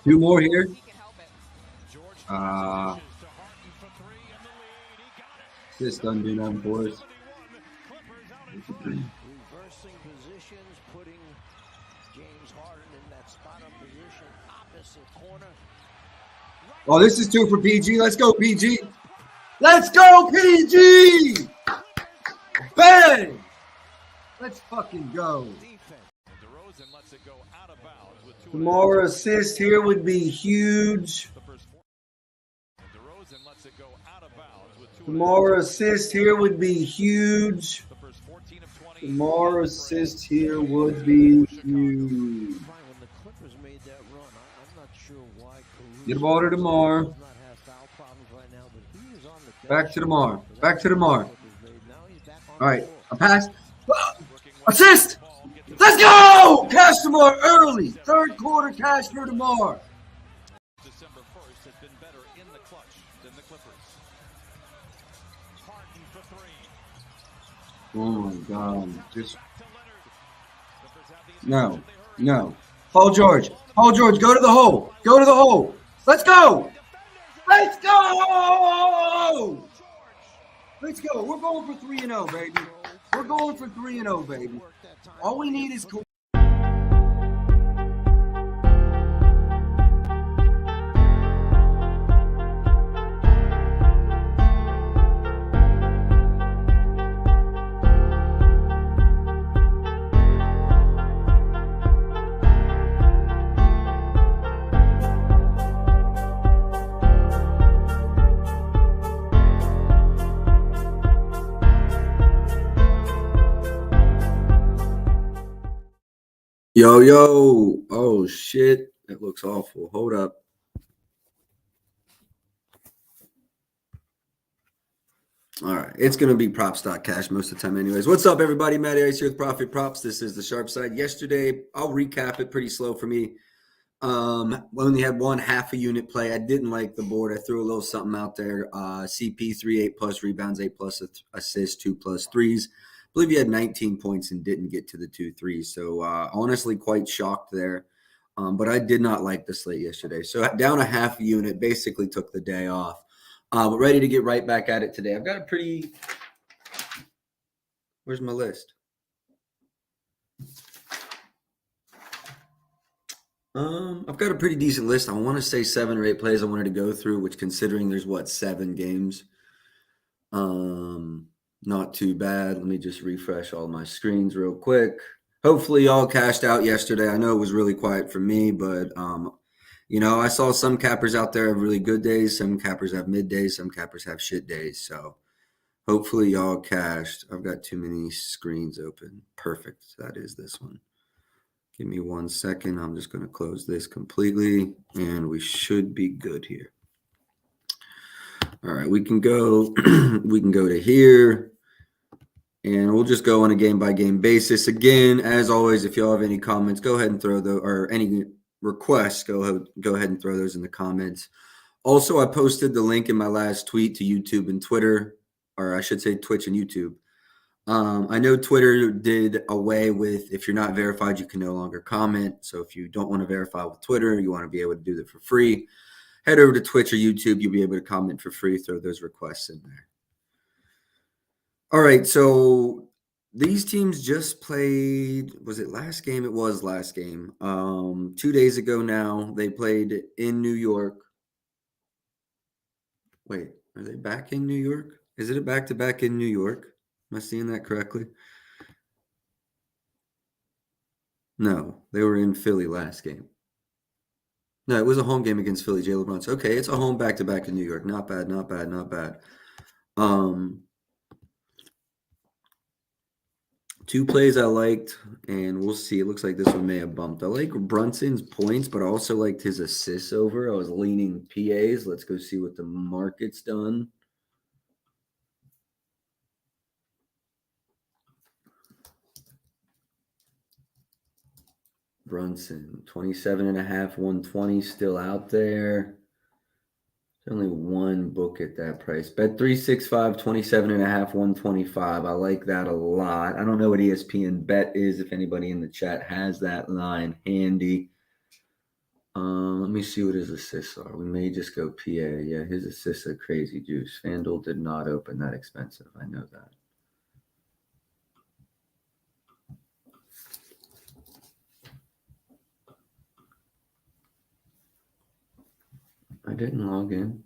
Two more here. This doesn't do nothing for us. Reversing positions, putting James Harden in that spot up position, opposite corner. Oh, this is two for PG. Let's go, PG. Let's go, PG. Bang. Let's fucking go. DeMar assist here would be huge. DeMar assist here would be huge. DeMar assist here would be huge. Get the ball to DeMar. Back to DeMar. Back to DeMar. All right, a pass. Assist! Let's go! Cash DeMar early. Third quarter cash for DeMar. December 1st has been better in the clutch than the Clippers. Harden for three. Oh my God. Just no. Paul George. Paul George, go to the hole. Go to the hole. Let's go. Let's go. Let's go. We're going for 3-0, baby. We're going for 3-0, baby. All we need is Yo. Oh, shit. That looks awful. Hold up. All right. It's going to be props.cash most of the time anyways. What's up, everybody? Matty Ice here with Profit Props. This is the sharp side. Yesterday, I'll recap it pretty slow for me. Only had one half a unit play. I didn't like the board. I threw a little something out there. CP3, 8+ rebounds, 8+ assists, 2+ threes. I believe he had 19 points and didn't get to the 2 threes. So honestly, quite shocked there. But I did not like the slate yesterday. So down a half unit, basically took the day off. But ready to get right back at it today. I've got a pretty – where's my list? I've got a pretty decent list. I want to say 7 or 8 plays I wanted to go through, which considering there's, 7 games. Not too bad. Let me just refresh all my screens real quick. Hopefully y'all cashed out yesterday. I know it was really quiet for me, but I saw some cappers out there have really good days. Some cappers have mid days. Some cappers have shit days. So hopefully y'all cashed. I've got too many screens open. Perfect. That is this one. Give me 1 second. I'm just going to close this completely, and we should be good here. All right, we can go. We can go to here. And we'll just go on a game-by-game basis. Again, as always, if y'all have any comments, go ahead and throw those, or any requests, go ahead and throw those in the comments. Also, I posted the link in my last tweet to YouTube and Twitter, or I should say Twitch and YouTube. I know Twitter did away with, if you're not verified, you can no longer comment. So if you don't want to verify with Twitter, you want to be able to do that for free, head over to Twitch or YouTube. You'll be able to comment for free, throw those requests in there. All right, so these teams just played, was it last game? It was last game. 2 days ago now, they played in New York. Wait, are they back in New York? Is it a back-to-back in New York? Am I seeing that correctly? No, they were in Philly last game. No, it was a home game against Philly, Jalen Brunson. Okay, it's a home back-to-back in New York. Not bad. 2 plays I liked, and we'll see. It looks like this one may have bumped. I like Brunson's points, but I also liked his assists over. I was leaning PAs. Let's go see what the market's done. Brunson, 27.5, 120 still out there. There's only one book at that price. Bet 365, 27.5, 125. I like that a lot. I don't know what ESPN bet is, if anybody in the chat has that line handy. Let me see what his assists are. We may just go PA. Yeah, his assists are crazy juice. FanDuel did not open that expensive. I know that. I didn't log in.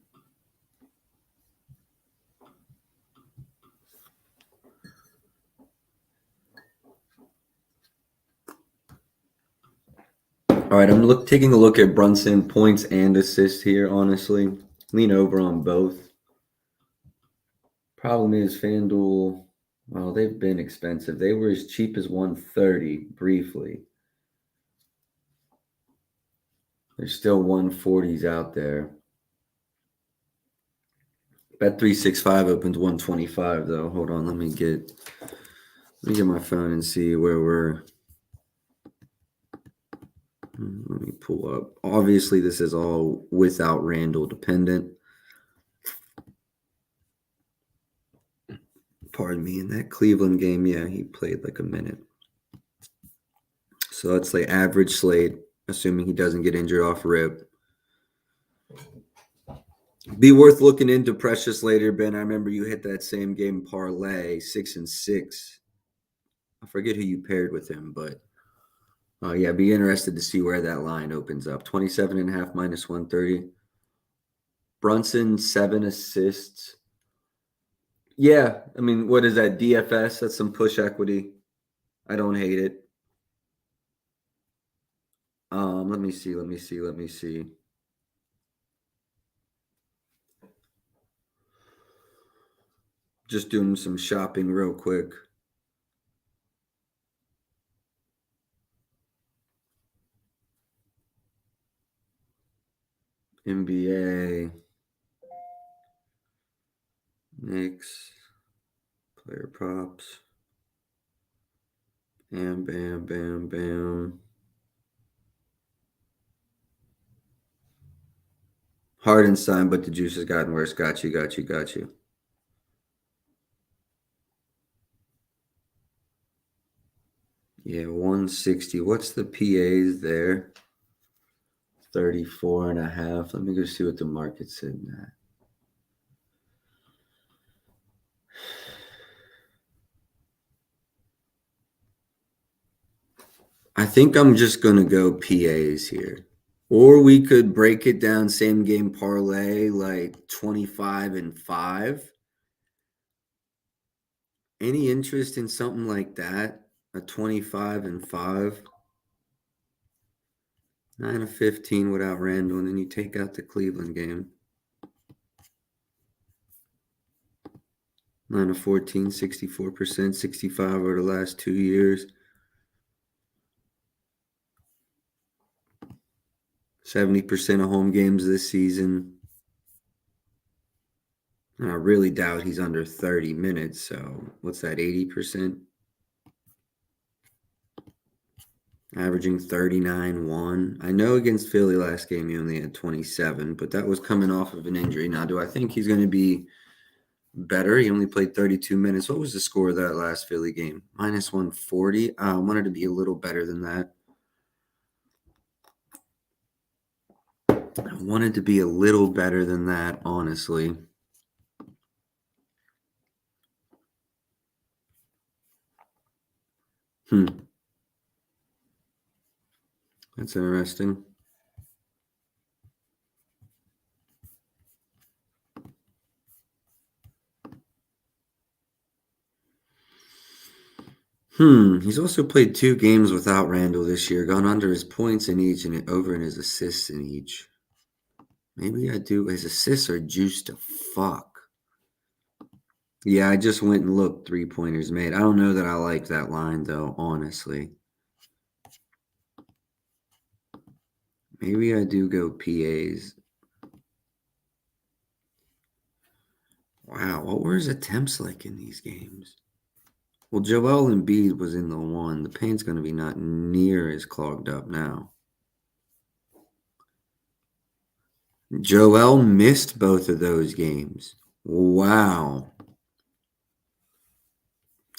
All right, I'm taking a look at Brunson points and assists here, honestly. Lean over on both. Problem is FanDuel, well, they've been expensive. They were as cheap as 130 briefly. There's still 140s out there. Bet365 opens 125 though. Hold on, let me get my phone and see where we're. Let me pull up. Obviously, this is all without Randall dependent. Pardon me. In that Cleveland game, yeah, he played like a minute. So let's say average slate, assuming he doesn't get injured off rip. Be worth looking into Precious later, Ben. I remember you hit that same game parlay, 6 and 6. I forget who you paired with him, but yeah, be interested to see where that line opens up. 27.5 minus 130. Brunson, 7 assists. Yeah, I mean, what is that? DFS? That's some push equity. I don't hate it. Let me see. Just doing some shopping real quick. NBA. Knicks. Player props. Bam, bam, bam, bam. Hardenstein, but the juice has gotten worse. Got you. Yeah, 160. What's the PAs there? 34.5. Let me go see what the market's sitting at. I think I'm just going to go PAs here. Or we could break it down same game parlay like 25 and 5. Any interest in something like that? A 25 and 5? 9 of 15 without Randall, and then you take out the Cleveland game. 9 of 14, 64%, 65 over the last 2 years. 70% of home games this season. And I really doubt he's under 30 minutes. So what's that, 80%? Averaging 39-1. I know against Philly last game he only had 27, but that was coming off of an injury. Now, do I think he's going to be better? He only played 32 minutes. What was the score of that last Philly game? Minus 140. I wanted to be a little better than that. I wanted to be a little better than that, honestly. That's interesting. He's also played 2 games without Randall this year, gone under his points in each and over in his assists in each. Maybe I do. His assists are juiced to fuck. Yeah, I just went and looked 3-pointers made. I don't know that I like that line, though, honestly. Maybe I do go PAs. Wow, what were his attempts like in these games? Well, Joel Embiid was in the 1. The paint's going to be not near as clogged up now. Joel missed both of those games. Wow.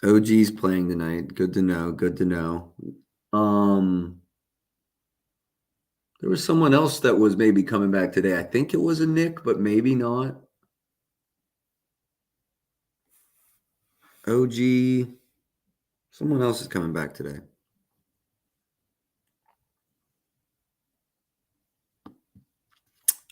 OG's playing tonight. Good to know. There was someone else that was maybe coming back today. I think it was a Nick, but maybe not. OG. Someone else is coming back today.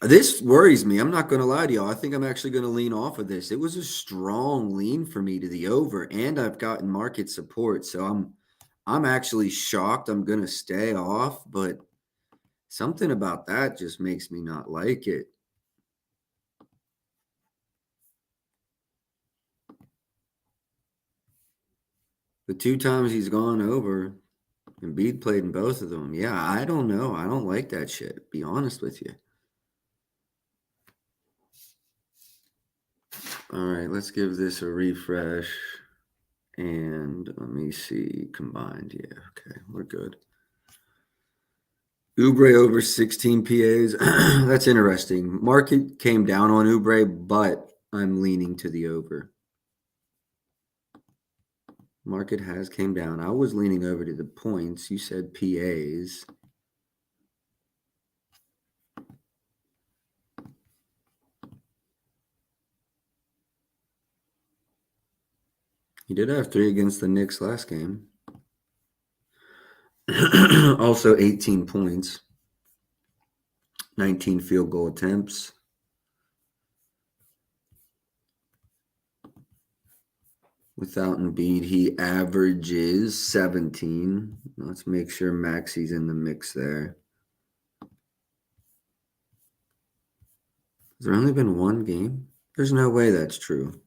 This worries me. I'm not going to lie to y'all. I think I'm actually going to lean off of this. It was a strong lean for me to the over, and I've gotten market support. So I'm actually shocked. I'm going to stay off, but something about that just makes me not like it. The 2 times he's gone over, Embiid played in both of them. Yeah, I don't know. I don't like that shit, to be honest with you. All right, let's give this a refresh. And let me see, combined. Yeah, okay, we're good. Oubre over 16 PAs. That's interesting. Market came down on Oubre, but I'm leaning to the over. Market has came down. I was leaning over to the points. You said PAs. He did have 3 against the Knicks last game. Also 18 points. 19 field goal attempts. Without Embiid, he averages 17. Let's make sure Maxi's in the mix there. Has there only been one game? There's no way that's true.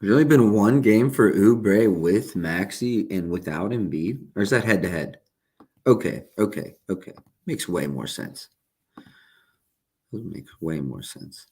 There's only been one game for Oubre with Maxi and without Embiid? Or is that head-to-head? Okay. Makes way more sense. Makes way more sense.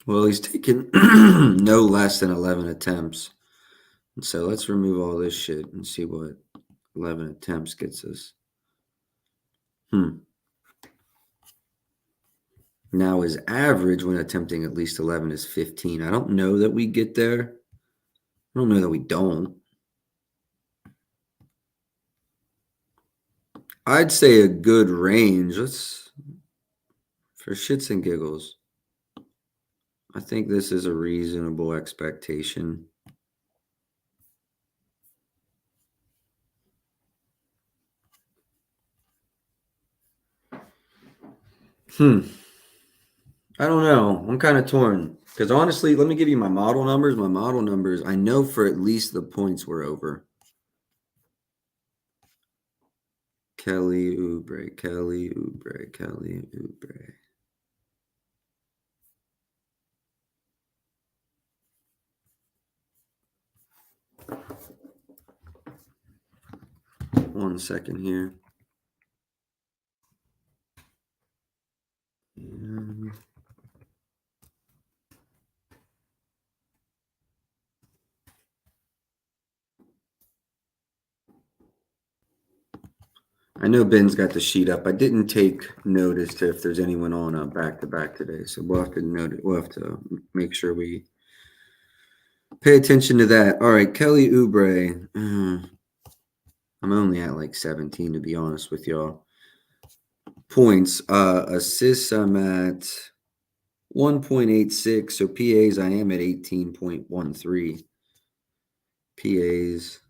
Well, he's taken no less than 11 attempts. So let's remove all this shit and see what 11 attempts gets us. Now his average when attempting at least 11 is 15. I don't know that we get there. I don't know that we don't. I'd say a good range. Let's, for shits and giggles, I think this is a reasonable expectation. I don't know. I'm kind of torn. Because honestly, let me give you my model numbers. My model numbers, I know for at least the points were over. Kelly Oubre. 1 second here. I know Ben's got the sheet up. I didn't take notice to if there's anyone on a back-to-back today, so we'll have to note it. We'll have to make sure we pay attention to that. All right, Kelly Oubre. I'm only at like 17 to be honest with y'all. Points, assists. I'm at 1.86. So PAs, I am at 18.13. PAs.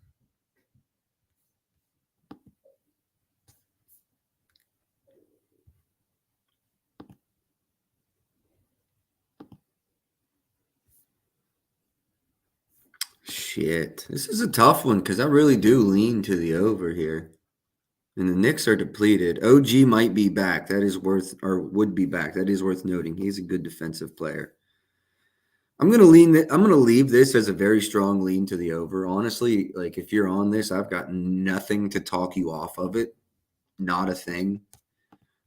Shit. This is a tough one because I really do lean to the over here. And the Knicks are depleted. OG might be back. That is worth, or would be back. That is worth noting. He's a good defensive player. I'm gonna leave this as a very strong lean to the over. Honestly, like if you're on this, I've got nothing to talk you off of it. Not a thing.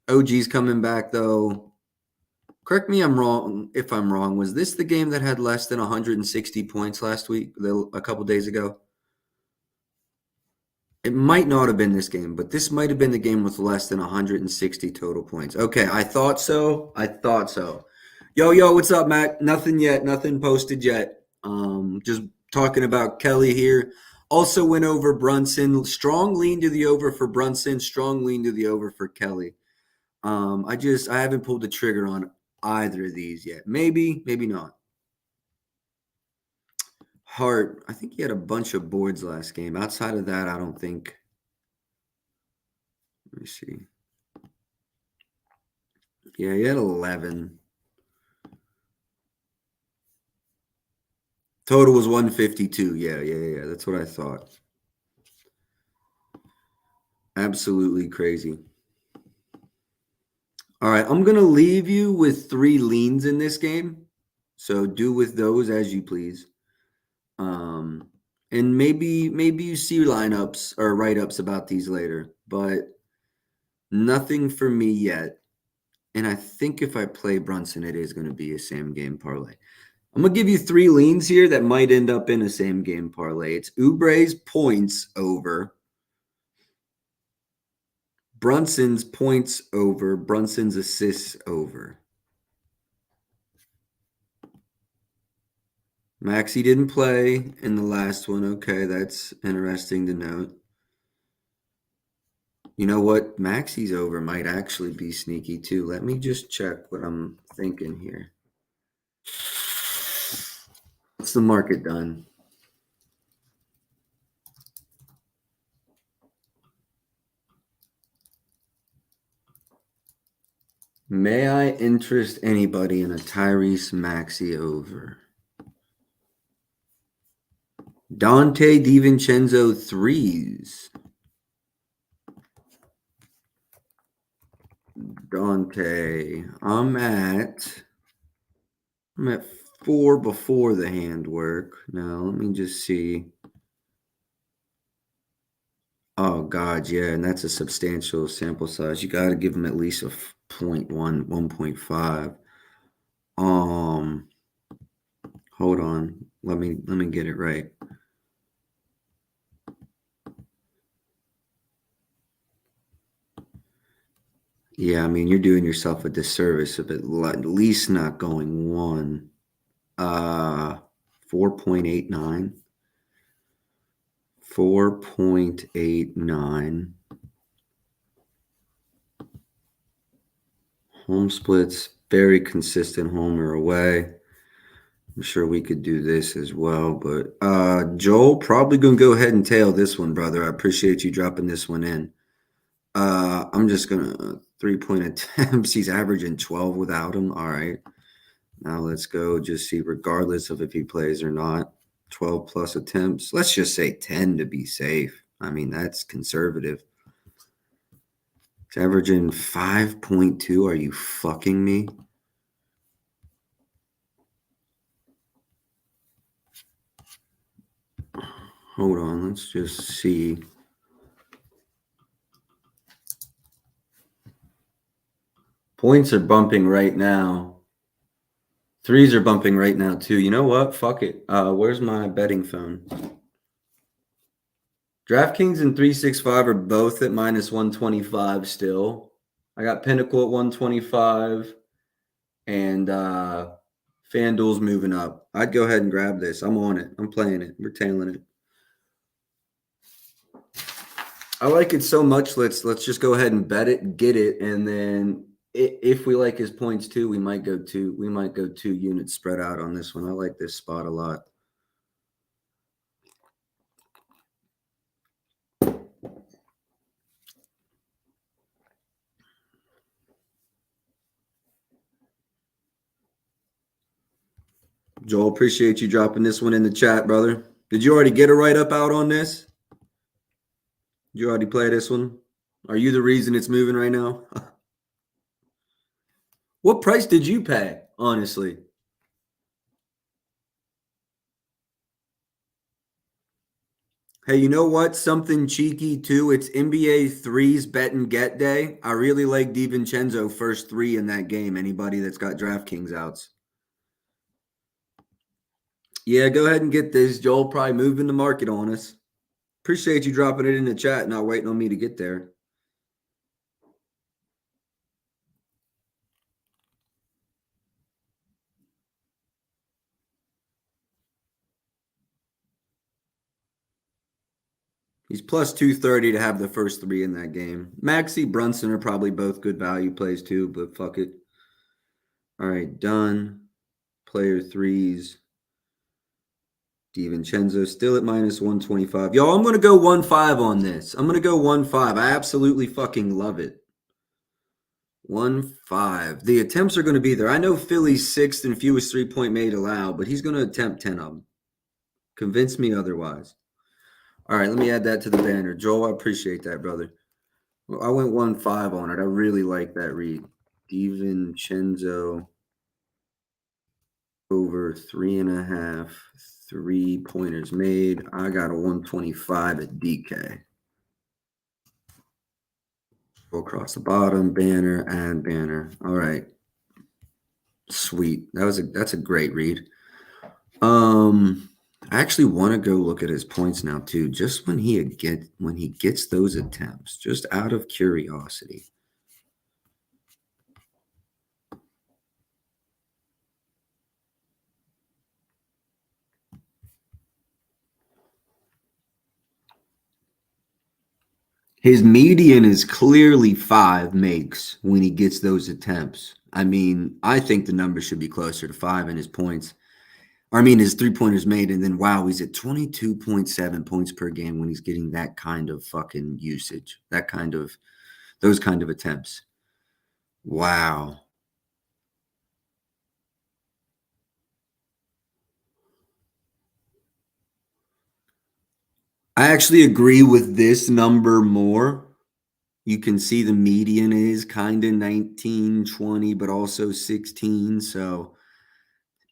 OG's coming back though. Correct me if I'm wrong. Was this the game that had less than 160 points last week, a couple days ago? It might not have been this game, but this might have been the game with less than 160 total points. Okay, I thought so. Yo, what's up, Matt? Nothing yet. Nothing posted yet. Just talking about Kelly here. Also went over Brunson. Strong lean to the over for Brunson. Strong lean to the over for Kelly. I haven't pulled the trigger on either of these yet. Maybe not. Hart, I think he had a bunch of boards last game. Outside of that, I don't think. Let me see. Yeah, he had 11. Total was 152. Yeah. That's what I thought. Absolutely crazy. All right, I'm going to leave you with 3 leans in this game. So do with those as you please. And maybe you see lineups or write-ups about these later, but nothing for me yet. And I think if I play Brunson, it is going to be a same game parlay. I'm going to give you 3 leans here that might end up in a same game parlay. It's Oubre's points over, Brunson's points over, Brunson's assists over. Maxey didn't play in the last one. Okay, that's interesting to note. You know what? Maxey's over might actually be sneaky too. Let me just check what I'm thinking here. What's the market done? May I interest anybody in a Tyrese Maxey over? Dante DiVincenzo threes. Dante, I'm at 4 before the handwork. Now, let me just see. Oh, God, yeah, and that's a substantial sample size. You got to give him at least a 0.1, 1.5. Hold on. Let me get it right. Yeah, I mean, you're doing yourself a disservice of at least not going 1. 4.89. 4.89. Home splits, very consistent home or away. I'm sure we could do this as well, but Joel, probably going to go ahead and tail this one, brother. I appreciate you dropping this one in. I'm just going to 3-point attempts. He's averaging 12 without him. All right. Now let's go just see, regardless of if he plays or not, 12 plus attempts. Let's just say 10 to be safe. I mean, that's conservative. It's averaging 5.2. Are you fucking me? Hold on. Let's just see. Points are bumping right now. Threes are bumping right now, too. You know what? Fuck it. Where's my betting phone? DraftKings and 365 are both at minus 125 still. I got Pinnacle at 125 and FanDuel's moving up. I'd go ahead and grab this. I'm on it. I'm playing it. We're tailing it. I like it so much. Let's just go ahead and bet it, get it, and then if we like his points too, we might go 2 units spread out on this one. I like this spot a lot. Joel, appreciate you dropping this one in the chat, brother. Did you already get a write-up out on this? Did you already play this one? Are you the reason it's moving right now? What price did you pay, honestly? Hey, you know what? Something cheeky, too. It's NBA threes bet and get day. I really like DiVincenzo first 3 in that game. Anybody that's got DraftKings outs. Yeah, go ahead and get this. Joel probably moving the market on us. Appreciate you dropping it in the chat, not waiting on me to get there. He's plus 230 to have the first 3 in that game. Maxey, Brunson are probably both good value plays too, but fuck it. All right, done. Player 3s. DiVincenzo still at minus 125. Yo, I'm going to go 1-5 on this. I'm going to go 1-5. I absolutely fucking love it. 1-5. The attempts are going to be there. I know Philly's 6th and fewest 3-point made allowed, but he's going to attempt 10 of them. Convince me otherwise. All right, let me add that to the banner. Joel, I appreciate that, brother. Well, I went 1-5 on it. I really like that read. DiVincenzo over 3.5 3-pointers made. I got a 125 at DK. Go across the bottom, banner, and banner. All right. Sweet. That's a great read. I actually want to go look at his points now too, just when he gets those attempts, just out of curiosity. His median is clearly 5 makes when he gets those attempts. I mean, I think the number should be closer to 5 in his points. I mean, his 3-pointers made, and then, wow, he's at 22.7 points per game when he's getting that kind of fucking usage, those kind of attempts. Wow. I actually agree with this number more. You can see the median is kind of 19, 20, but also 16. So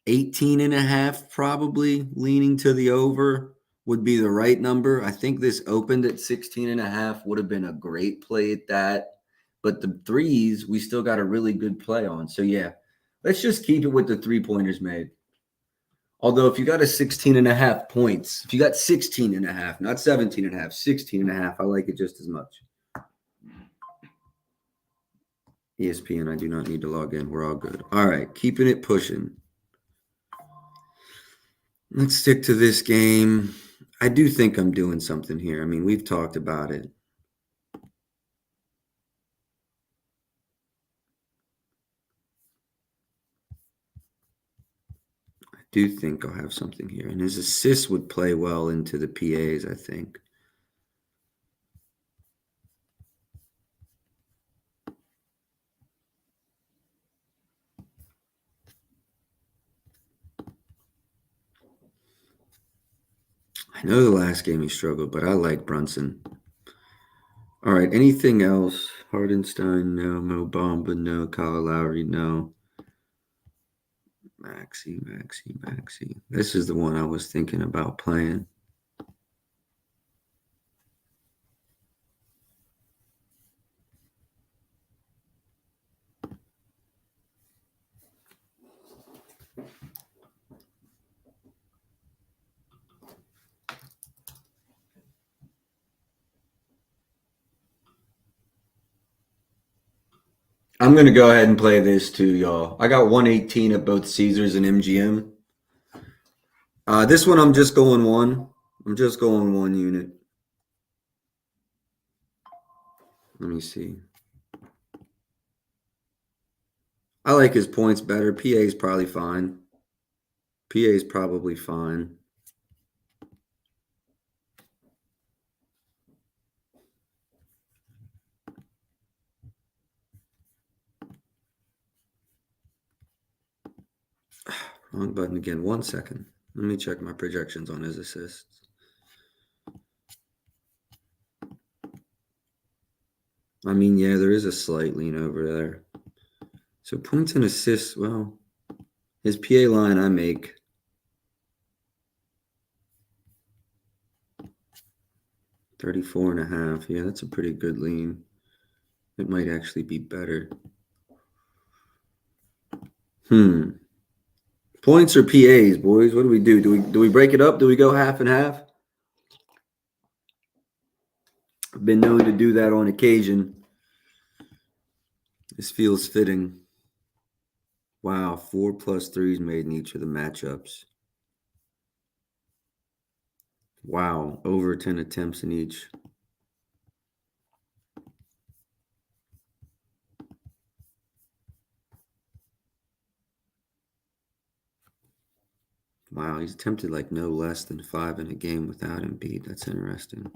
18.5 probably leaning to the over would be the right number. I think this opened at 16.5 would have been a great play at that. But the 3s, we still got a really good play on. So yeah, let's just keep it with the 3-pointers made. Although if you got a 16.5 points, if you got 16.5, not 17.5, 16.5, I like it just as much. ESPN, I do not need to log in. We're all good. All right, keeping it pushing. Let's stick to this game. I do think I'm doing something here. I mean, we've talked about it. I do think I'll have something here. And his assists would play well into the PAs, I think. I know the last game he struggled, but I like Brunson. All right, anything else? Hardenstein, no. Mo Bamba, no. Kyle Lowry, no. Maxey. This is the one I was thinking about playing. I'm going to go ahead and play this too, y'all. I got 118 at both Caesars and MGM. This one, I'm just going 1. I'm just going 1 unit. Let me see. I like his points better. PA is probably fine. PA is probably fine. Wrong button again. 1 second. Let me check my projections on his assists. I mean, yeah, there is a slight lean over there. So points and assists, well, his PA line I make. $34.5. Yeah, that's a pretty good lean. It might actually be better. Points or PAs, boys? What do we do? Do we break it up? Do we go half and half? I've been known to do that on occasion. This feels fitting. Wow, 4+3s made in each of the matchups. Wow, over 10 attempts in each. Wow, he's attempted like no less than 5 in a game without Embiid. That's interesting.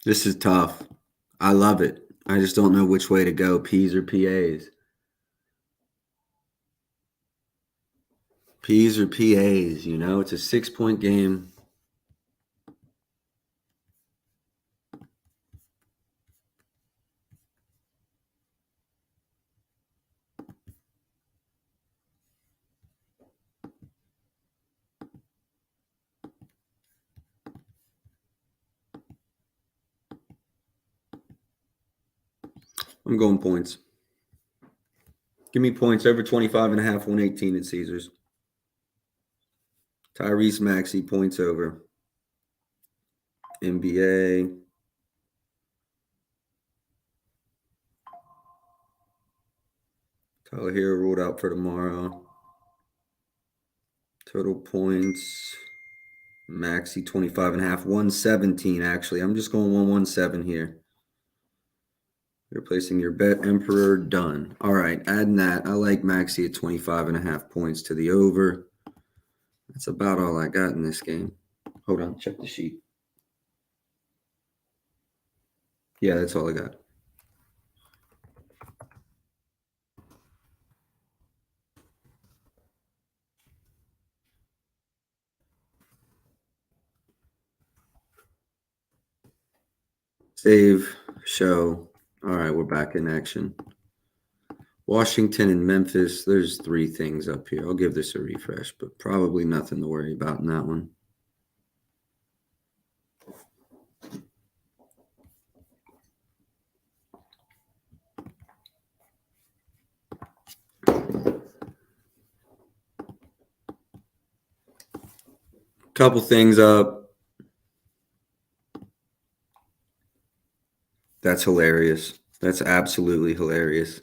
This is tough. I love it. I just don't know which way to go, P's or PAs. P's or PAs, you know? It's a 6-point game. I'm going points. Give me points over 25.5, 118 at Caesars. Tyrese Maxey, points over. NBA. Tyler Hero ruled out for tomorrow. Total points. Maxey, 25.5, 117 actually. I'm just going 117 here. Replacing your bet, Emperor, done. All right, adding that. I like Maxey at 25.5 points to the over. That's about all I got in this game. Hold on, check the sheet. Yeah, that's all I got. Save, show. All right, we're back in action. Washington and Memphis. There's 3 things up here. I'll give this a refresh, but probably nothing to worry about in that one. Couple things up. That's hilarious. That's absolutely hilarious.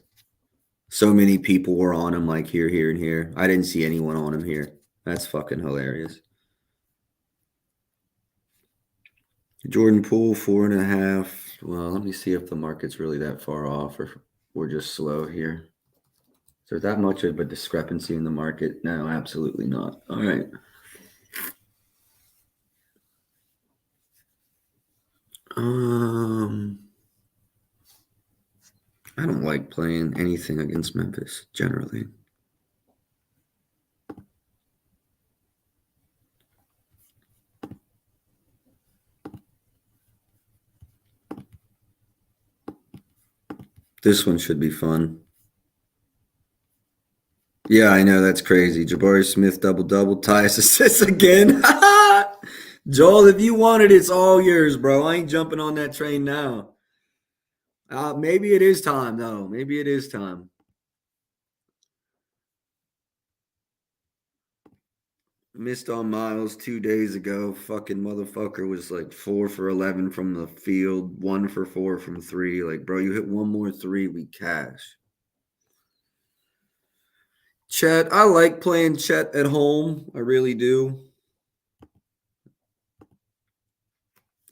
So many people were on him like here, here, and here. I didn't see anyone on him here. That's fucking hilarious. Jordan Poole, 4.5. Well, let me see if the market's really that far off or we're just slow here. Is there that much of a discrepancy in the market? No, absolutely not. All right. I don't like playing anything against Memphis generally. This one should be fun. Yeah, I know, that's crazy. Jabari Smith double-double, Tyus assists again. Joel, if you want it, it's all yours, bro. I ain't jumping on that train now. Maybe it is time, though. Maybe it is time. Missed on Miles 2 days ago. Fucking motherfucker was like 4 for 11 from the field, 1 for 4 from 3. Like, bro, you hit one more 3, we cash. Chet, I like playing Chet at home. I really do.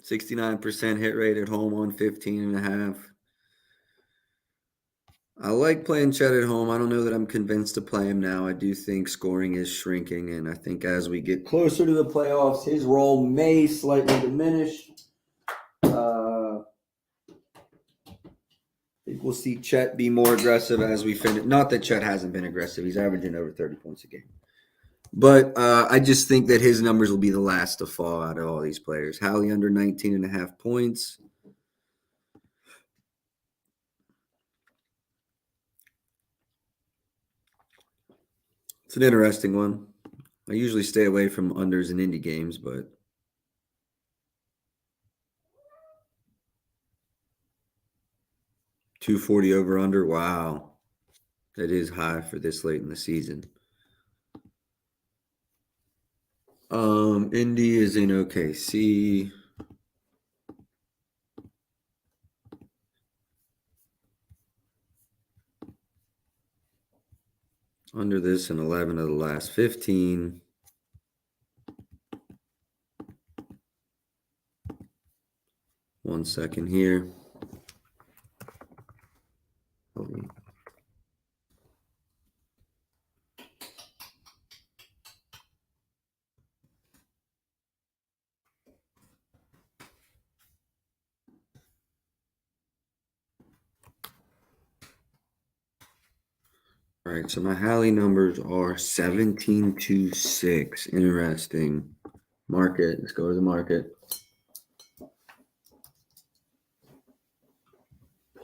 69% hit rate at home on 15.5. I like playing Chet at home. I don't know that I'm convinced to play him now. I do think scoring is shrinking, and I think as we get closer to the playoffs, his role may slightly diminish. I think we'll see Chet be more aggressive as we finish. Not that Chet hasn't been aggressive. He's averaging over 30 points a game. But I just think that his numbers will be the last to fall out of all these players. Hallie under 19.5 points. It's an interesting one. I usually stay away from unders in indie games, but 240 over under. Wow. That is high for this late in the season. Indy is in OKC. Under this in 11 of the last 15. One second here. All right, so my Halley numbers are 17-6. Interesting. Market. Let's go to the market.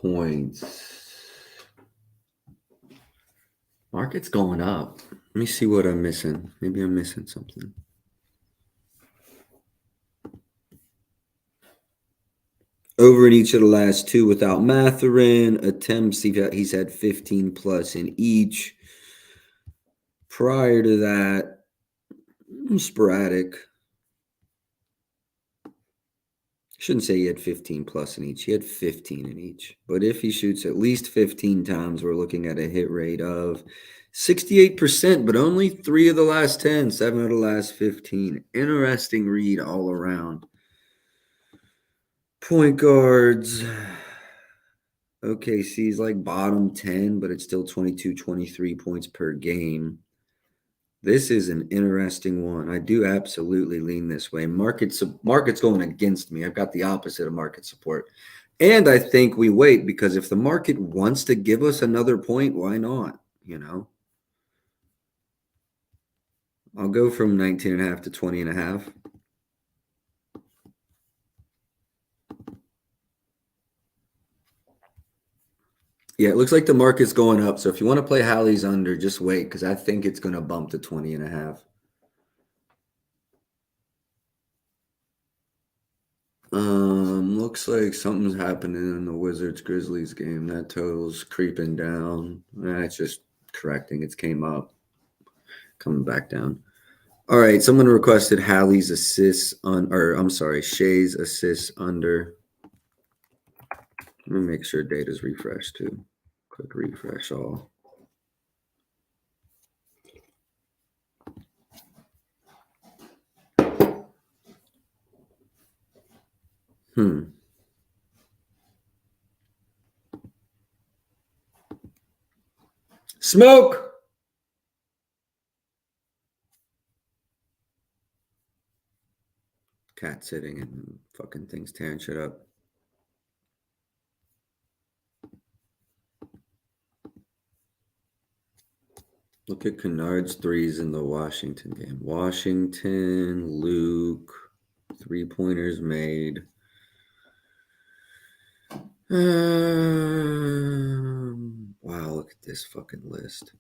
Points. Market's going up. Let me see what I'm missing. Maybe I'm missing something. Over in each of the last two without Mathurin. Attempts, he's had 15 plus in each. Prior to that, sporadic. Shouldn't say he had 15 plus in each. He had 15 in each. But if he shoots at least 15 times, we're looking at a hit rate of 68%, but only 3 of the last 10, 7 of the last 15. Interesting read all around. Point guards. OKC's like bottom 10, but it's still 22, 23 points per game. This is an interesting one. I do absolutely lean this way. Market's going against me. I've got the opposite of market support. And I think we wait because if the market wants to give us another point, why not? You know? I'll go from 19.5 to 20.5. Yeah, it looks like the market's going up. So if you want to play Halley's under, just wait because I think it's going to bump to 20.5. Looks like something's happening in the Wizards-Grizzlies game. That total's creeping down. It's just correcting. It's came up. Coming back down. All right, someone requested Halley's assists Shai's assists under. Let me make sure data's refreshed too. Quick refresh all. Smoke! Cat sitting and fucking things tearing shit up. Look at Kennard's threes in the Washington game. Washington, Luke, 3-pointers made. Wow, look at this fucking list.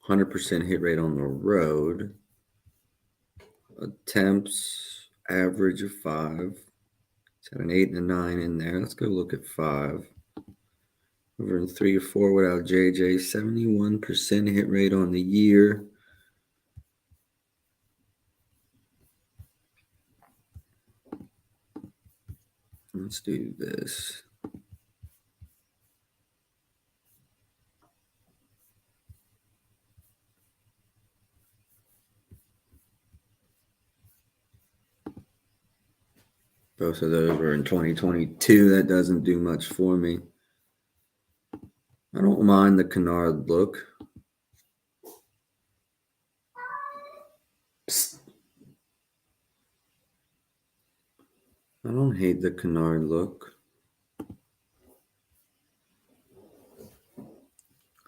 %100% hit rate on the road. Attempts, average of 5. It's got an 8 and a 9 in there. Let's go look at 5. Over in 3 or 4 without JJ. 71% hit rate on the year. Let's do this. Both of those were in 2022. That doesn't do much for me. I don't mind the Kennard look. Psst. I don't hate the Kennard look.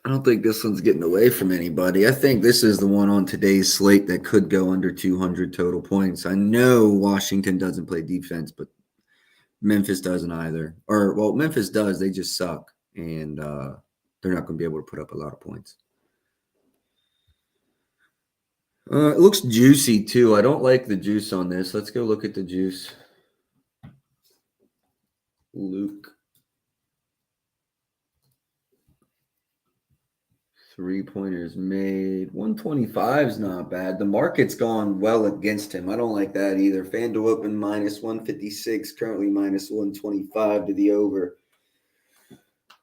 I don't think this one's getting away from anybody. I think this is the one on today's slate that could go under 200 total points. I know Washington doesn't play defense, but Memphis doesn't either. Memphis does. They just suck, and they're not going to be able to put up a lot of points. It looks juicy, too. I don't like the juice on this. Let's go look at the juice. Luke. 3-pointers made. 125 is not bad. The market's gone well against him. I don't like that either. FanDuel open minus 156, currently minus 125 to the over.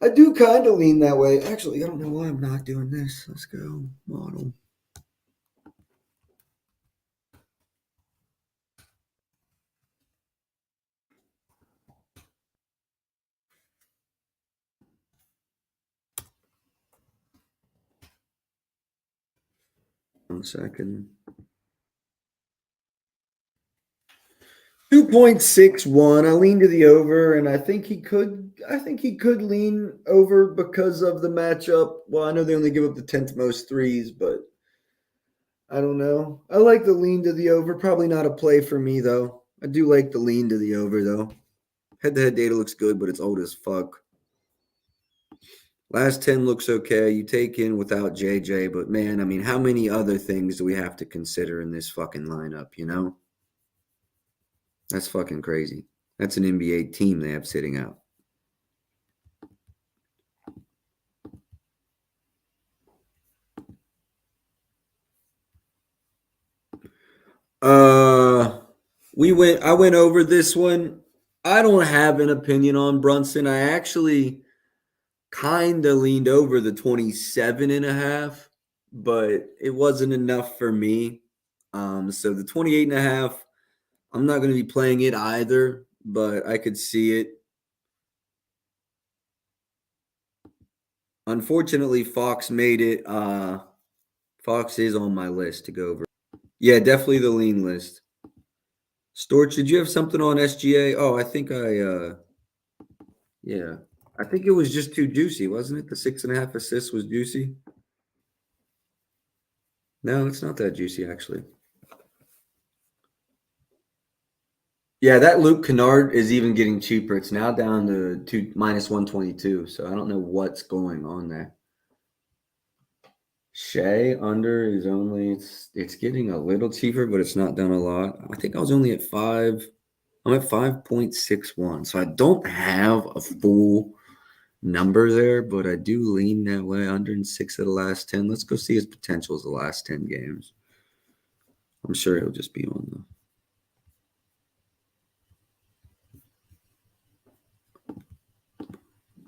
I do kind of lean that way. Actually, I don't know why I'm not doing this. Let's go. Model. One second. 2.61. I lean to the over, and I think he could lean over because of the matchup. Well, I know they only give up the 10th most threes, but I don't know. I like the lean to the over. Probably not a play for me, though. I do like the lean to the over, though. Head-to-head data looks good, but it's old as fuck. Last 10 looks okay. You take in without JJ, but man, I mean, how many other things do we have to consider in this fucking lineup, you know? That's fucking crazy. That's an NBA team they have sitting out. I went over this one. I don't have an opinion on Brunson. I actually kind of leaned over the 27.5, but it wasn't enough for me. So the 28.5, I'm not going to be playing it either, but I could see it. Unfortunately, Fox made it. Fox is on my list to go over. Yeah, definitely the lean list. Storch, did you have something on SGA? Oh, I think yeah. I think it was just too juicy, wasn't it? The 6.5 assists was juicy. No, it's not that juicy, actually. Yeah, that Luke Kennard is even getting cheaper. It's now down to minus 122. So I don't know what's going on there. Shea under is only it's getting a little cheaper, but it's not done a lot. I think I was only at 5. I'm at 5.61. So I don't have a full number there, but I do lean that way. Under in 6 of the last 10. Let's go see his potentials the last 10 games. I'm sure he'll just be on the.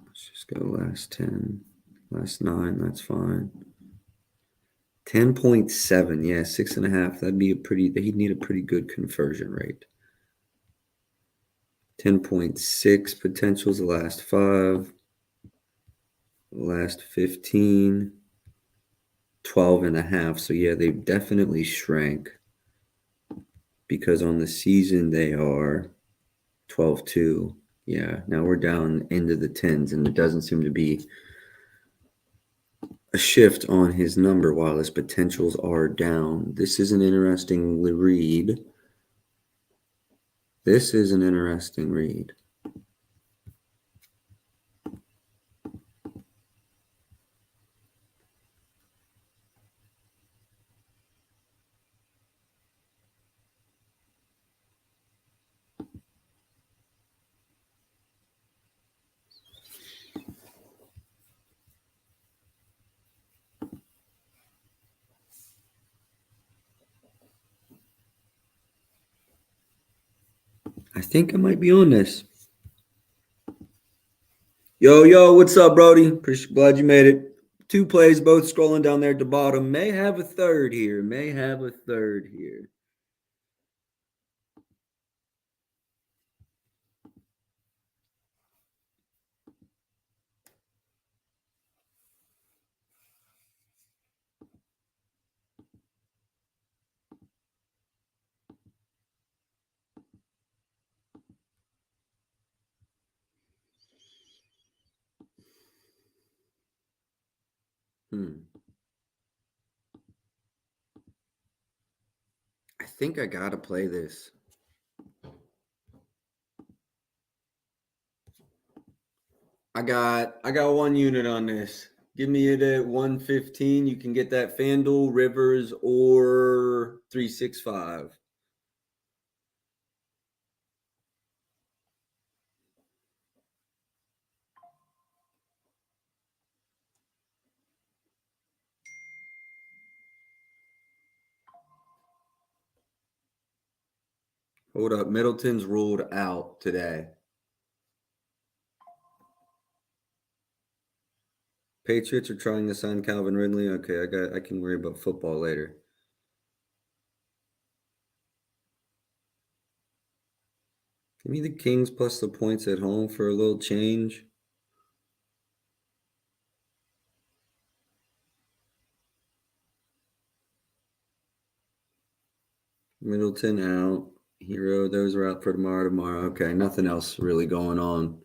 Let's just go last 10, last 9. That's fine. 10.7, yeah, 6.5. That'd be he'd need a pretty good conversion rate. 10.6 potentials the last 5, the last 15, 12.5. So yeah, they definitely shrank because on the season they are 12.2. Yeah, now we're down into the 10s, and there doesn't seem to be a shift on his number while his potentials are down. This is an interesting read. This is an interesting read. I think I might be on this. Yo, what's up, Brody? Glad you made it. 2 plays, both scrolling down there at the bottom. May have a third here. I think I gotta play this. I got 1 unit on this. Give me it at 115. You can get that FanDuel, Rivers, or 365. Hold up. Middleton's ruled out today. Patriots are trying to sign Calvin Ridley. Okay, I can worry about football later. Give me the Kings plus the points at home for a little change. Middleton out. Hero, those are out for tomorrow. Okay, nothing else really going on.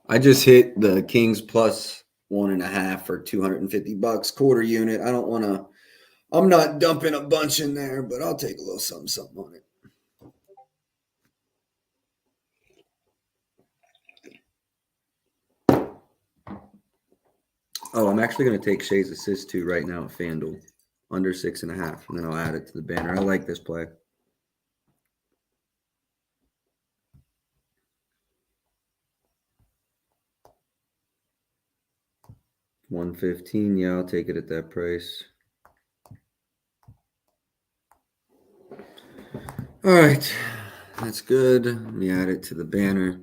I just hit the Kings plus 1.5 for $250 quarter unit. I don't want to. I'm not dumping a bunch in there, but I'll take a little something on it. Oh, I'm actually going to take Shea's assist too right now at FanDuel. Under 6.5, and then I'll add it to the banner. I like this play. $115, yeah, I'll take it at that price. All right, that's good. Let me add it to the banner.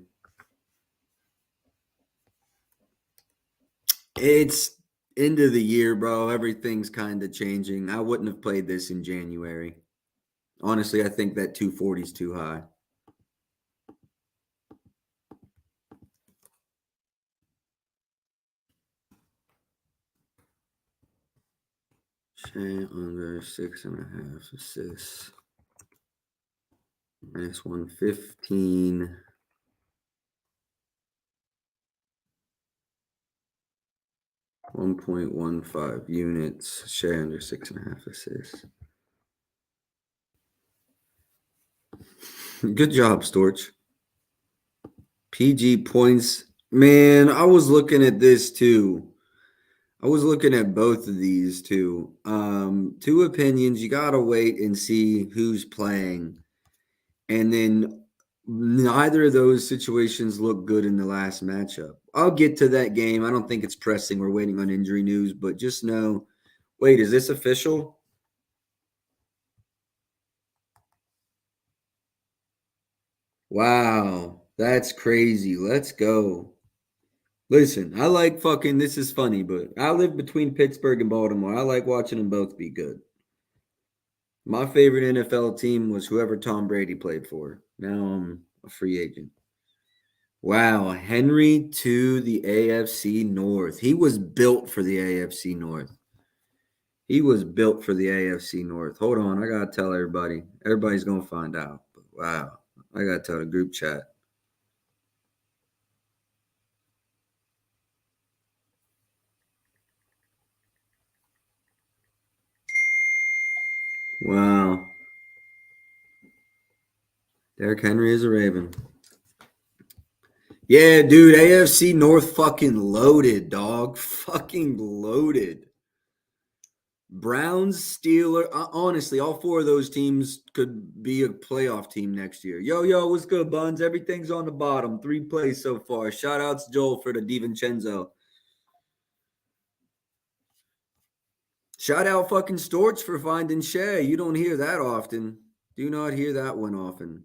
It's end of the year, bro. Everything's kind of changing. I wouldn't have played this in January. Honestly, I think that 240 is too high. Shea under 6.5 assists. Minus 115. .15 units. Shea under 6.5 assists. Good job, Storch. PG points. Man, I was looking at this too. I was looking at both of these too. Two opinions. You got to wait and see who's playing. And then neither of those situations look good in the last matchup. I'll get to that game. I don't think it's pressing. We're waiting on injury news, but just know, wait, is this official? Wow, that's crazy. Let's go. Listen, I like fucking, this is funny, but I live between Pittsburgh and Baltimore. I like watching them both be good. My favorite NFL team was whoever Tom Brady played for. Now I'm a free agent. Wow, Henry to the AFC North. He was built for the AFC North. He was built for the AFC North. Hold on, I gotta tell everybody. Everybody's gonna find out. But wow, I gotta tell the group chat. Wow. Derrick Henry is a Raven. Yeah, dude, AFC North fucking loaded, dog. Fucking loaded. Browns, Steelers. Honestly, all four of those teams could be a playoff team next year. Yo, what's good, Buns? Everything's on the bottom. 3 plays so far. Shout outs, Joel, for the DiVincenzo. Shout out fucking Storch for finding Shea. You don't hear that often. Do not hear that one often.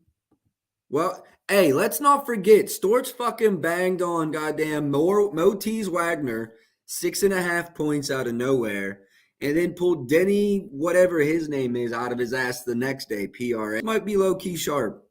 Well, hey, let's not forget, Storch fucking banged on goddamn Motees Wagner, 6.5 points out of nowhere, and then pulled Denny, whatever his name is, out of his ass the next day, PRA. Might be low-key sharp.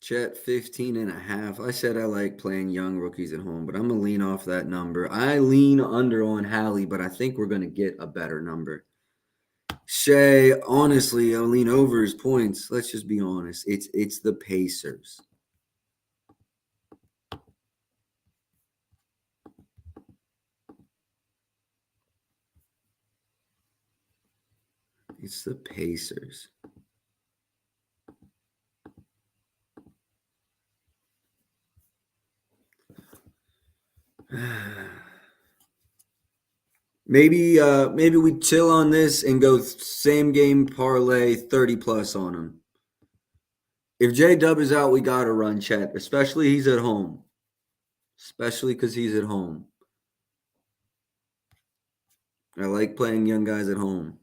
Chet 15.5. I said I like playing young rookies at home, but I'm going to lean off that number. I lean under on Hallie, but I think we're going to get a better number. Shea, honestly, I'll lean over his points. Let's just be honest. It's the Pacers. It's the Pacers. Maybe we chill on this and go same game parlay 30 plus on him. If J-Dub is out, we got to run Chet, especially he's at home. especially because he's at home. I like playing young guys at home.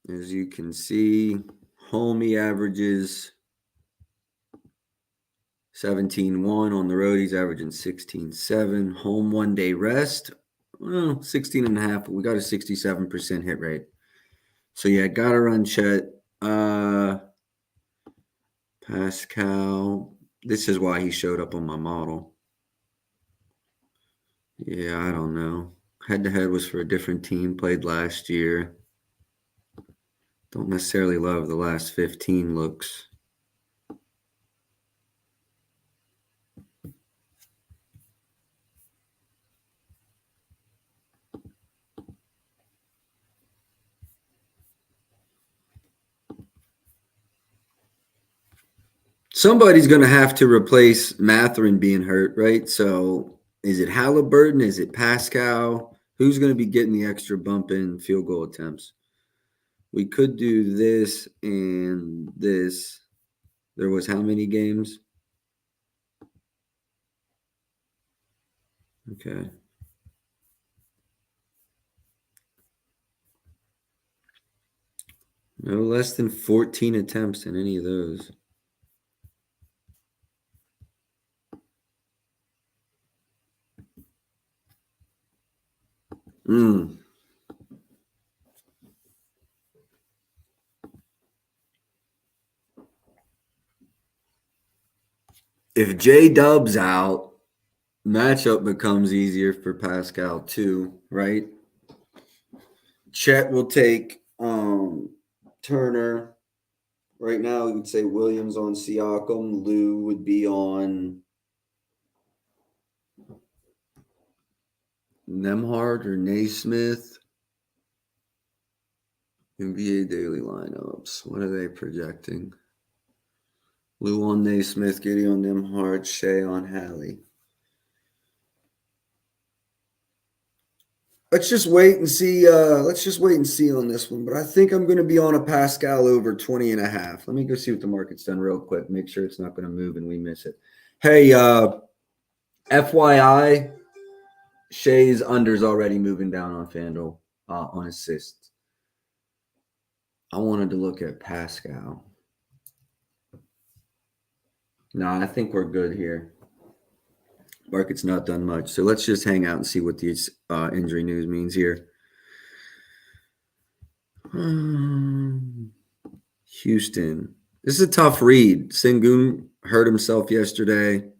As you can see, home he averages 17.1. On the road, he's averaging 16.7. Home 1 day rest, well, 16.5, but we got a 67% hit rate. So yeah, gotta run Chet. Pascal. This is why he showed up on my model. Yeah, I don't know. Head to head was for a different team, played last year. Don't necessarily love the last 15 looks. Somebody's going to have to replace Matherin being hurt, right? So is it Halliburton? Is it Pascal? Who's going to be getting the extra bump in field goal attempts? We could do this and this. There was how many games? Okay. No less than 14 attempts in any of those. If J-Dub's out, matchup becomes easier for Pascal too, right? Chet will take Turner. Right now, we would say Williams on Siakam. Lou would be on Nemhard or Naismith. NBA daily lineups. What are they projecting? Lou on Naismith, Giddy on Nemhard, Shea on Halley. Let's just wait and see. Let's just wait and see on this one. But I think I'm going to be on a Pascal over 20.5. Let me go see what the market's done real quick. Make sure it's not going to move and we miss it. Hey, FYI, Shea's under's already moving down on FanDuel on assists. I wanted to look at Pascal. No, I think we're good here. Market's not done much. So let's just hang out and see what these injury news means here. Houston. This is a tough read. Sengun hurt himself yesterday.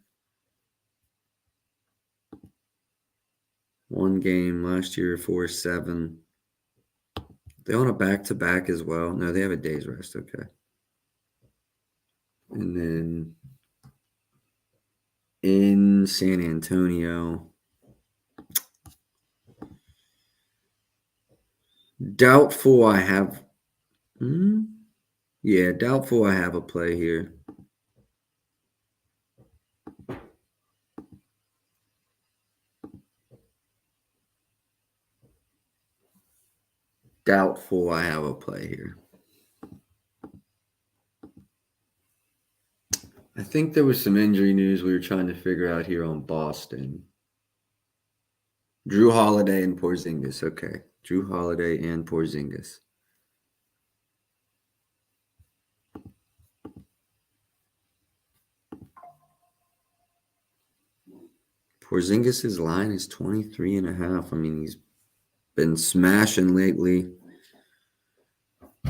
One game last year, 4-7. They on a back-to-back as well. No, they have a day's rest. Okay. And then in San Antonio, doubtful I have. Yeah, doubtful I have a play here. Doubtful I have a play here. I think there was some injury news we were trying to figure out here on Boston. Drew Holiday and Porzingis. Okay. Drew Holiday and Porzingis. Porzingis' line is 23.5. I mean, he's been smashing lately.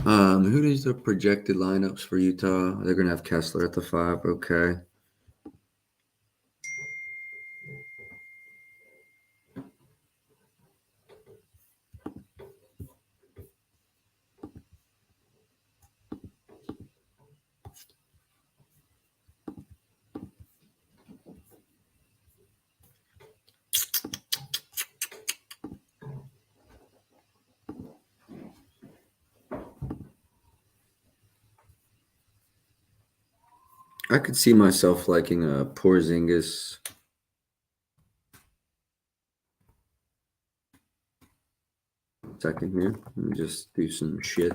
Who is the projected lineups for Utah? They're going to have Kessler at the 5. Okay. I could see myself liking a Porzingis. Second here. Let me just do some shit.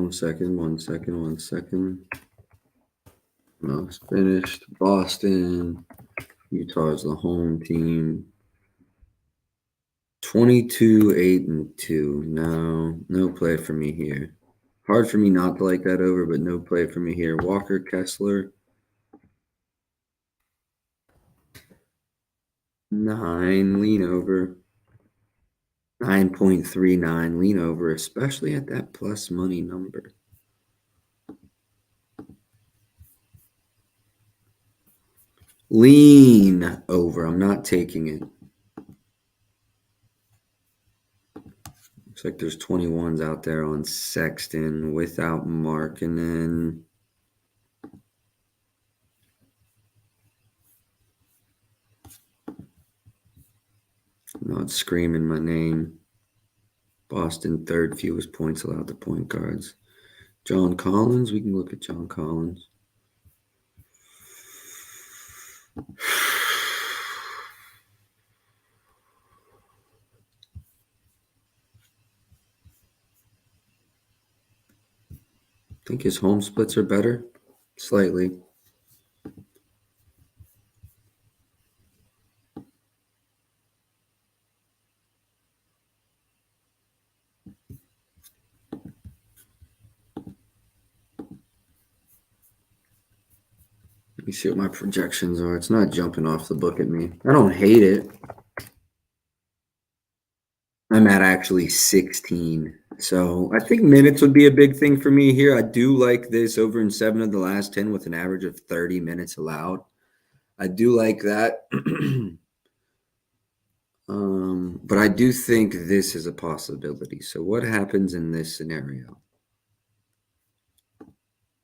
One second. No, it's finished. Boston. Utah is the home team. 22-8-2. No play for me here. Hard for me not to like that over, but no play for me here. Walker Kessler. 9, lean over. 9.39, lean over, especially at that plus money number. Lean over. I'm not taking it. Looks like there's 21s out there on Sexton without Markkanen. No, it's screaming my name. Boston, third fewest points allowed to point guards. John Collins. We can look at John Collins. I think his home splits are better. Slightly. Let me see what my projections are. It's not jumping off the book at me. I don't hate it. I'm at actually 16. So I think minutes would be a big thing for me here. I do like this over in 7 of the last 10 with an average of 30 minutes allowed. I do like that. But I do think this is a possibility. So what happens in this scenario?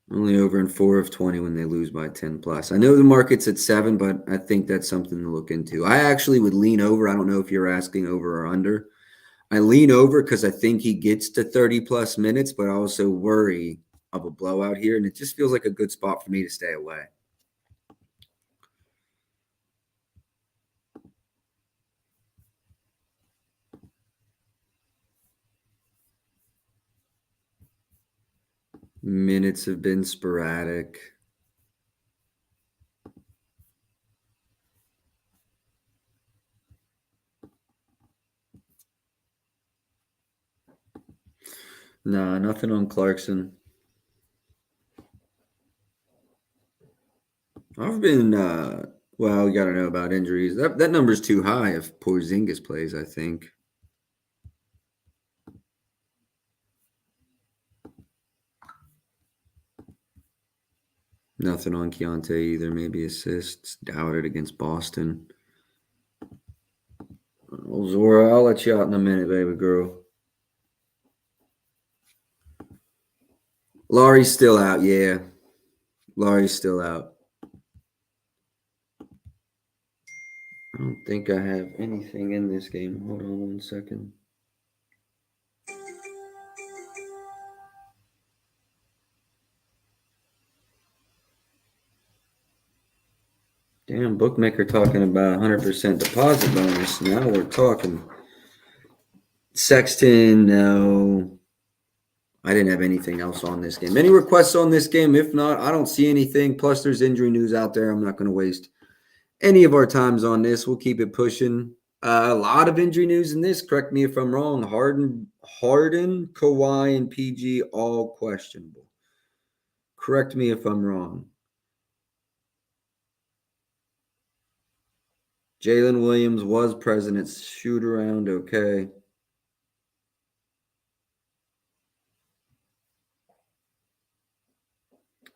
Only over in 4 of 20 when they lose by 10 plus. I know the market's at 7, but I think that's something to look into. I actually would lean over. I don't know if you're asking over or under. I lean over because I think he gets to 30 plus minutes, but I also worry of a blowout here. And it just feels like a good spot for me to stay away. Minutes have been sporadic. Nah, nothing on Clarkson. I've been, well, we got to know about injuries. That number's too high if Porzingis plays, I think. Nothing on Keontae either. Maybe assists. Doubt it against Boston. Well, Zora, I'll let you out in a minute, baby girl. Laurie's still out, yeah. Laurie's still out. I don't think I have anything in this game. Hold on one second. Damn, bookmaker talking about 100% deposit bonus. Now we're talking. Sexton, no. I didn't have anything else on this game. Any requests on this game? If not, I don't see anything. Plus, there's injury news out there. I'm not going to waste any of our times on this. We'll keep it pushing. A lot of injury news in this. Correct me if I'm wrong. Harden, Kawhi, and PG all questionable. Correct me if I'm wrong. Jalen Williams was present at shoot around. Okay.